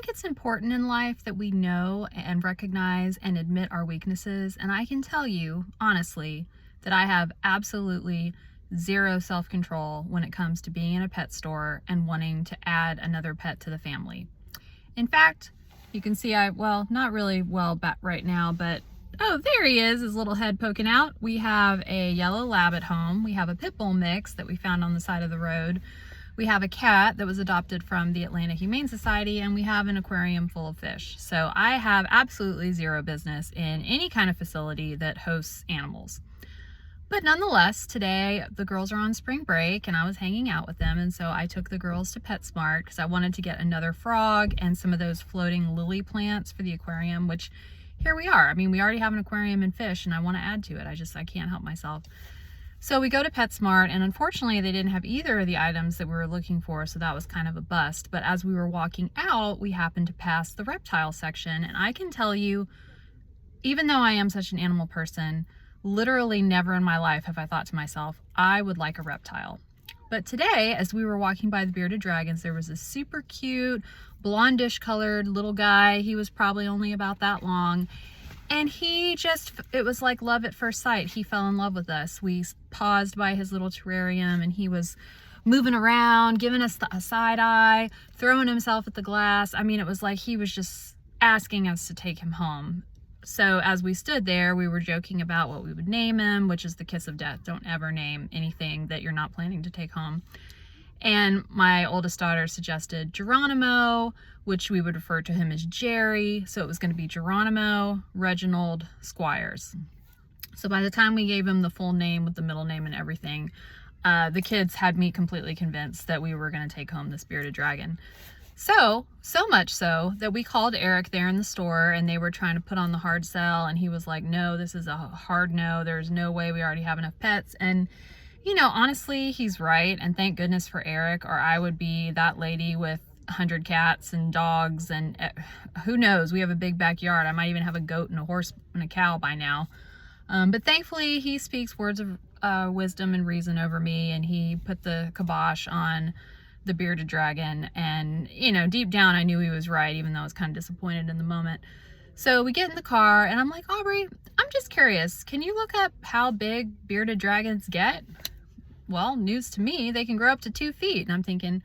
think it's important in life that we know and recognize and admit our weaknesses. And I can tell you, honestly, that I have absolutely zero self-control when it comes to being in a pet store and wanting to add another pet to the family. In fact, you can see well, not really well back right now, but oh, there he is, his little head poking out. We have a yellow lab at home. We have a pit bull mix that we found on the side of the road. We have a cat that was adopted from the Atlanta Humane Society, and we have an aquarium full of fish. So I have absolutely zero business in any kind of facility that hosts animals. But nonetheless, today the girls are on spring break and I was hanging out with them, and so I took the girls to PetSmart because I wanted to get another frog and some of those floating lily plants for the aquarium, which here we are. I mean, we already have an aquarium and fish and I want to add to it. I can't help myself. So we go to PetSmart, and unfortunately they didn't have either of the items that we were looking for, so that was kind of a bust. But as we were walking out, we happened to pass the reptile section, and I can tell you, even though I am such an animal person, literally never in my life have I thought to myself, I would like a reptile. But today, as we were walking by the Bearded Dragons, there was this super cute, blondish colored little guy. He was probably only about that long. And it was like love at first sight. He fell in love with us. We paused by his little terrarium and he was moving around, giving us a side eye, throwing himself at the glass. I mean, it was like he was just asking us to take him home. So as we stood there, we were joking about what we would name him, which is the kiss of death. Don't ever name anything that you're not planning to take home. And my oldest daughter suggested Geronimo, which we would refer to him as Jerry. So it was going to be Geronimo Reginald Squires. So by the time we gave him the full name with the middle name and everything, the kids had me completely convinced that we were going to take home this bearded dragon. So much so that we called Eric there in the store and they were trying to put on the hard sell, and he was like, no, this is a hard no. There's no way, we already have enough pets. And you know, honestly, he's right. And thank goodness for Eric, or I would be that lady with 100 cats and dogs and who knows, we have a big backyard. I might even have a goat and a horse and a cow by now. But thankfully he speaks words of wisdom and reason over me, and he put the kibosh on the bearded dragon. And you know, deep down I knew he was right, even though I was kind of disappointed in the moment. So we get in the car and I'm like, Aubrey, I'm just curious, can you look up how big bearded dragons get? Well, news to me, they can grow up to 2 feet. And I'm thinking,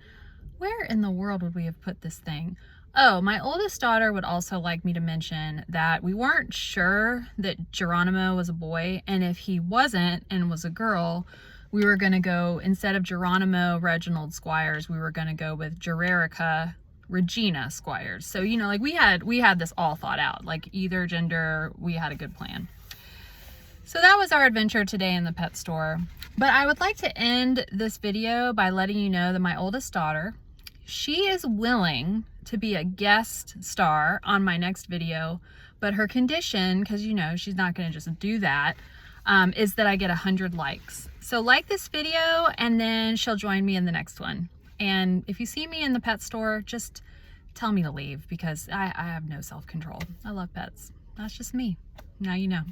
where in the world would we have put this thing? Oh, my oldest daughter would also like me to mention that we weren't sure that Geronimo was a boy, and if he wasn't and was a girl, we were gonna go, instead of Geronimo Reginald Squires, we were gonna go with Gererica Regina Squires. So, you know, like we had this all thought out, like either gender, we had a good plan. So that was our adventure today in the pet store. But I would like to end this video by letting you know that my oldest daughter, she is willing to be a guest star on my next video, but her condition, because you know she's not going to just do that, is that I get 100 likes. So like this video and then she'll join me in the next one. And if you see me in the pet store, just tell me to leave, because I have no self-control. I love pets. That's just me. Now you know.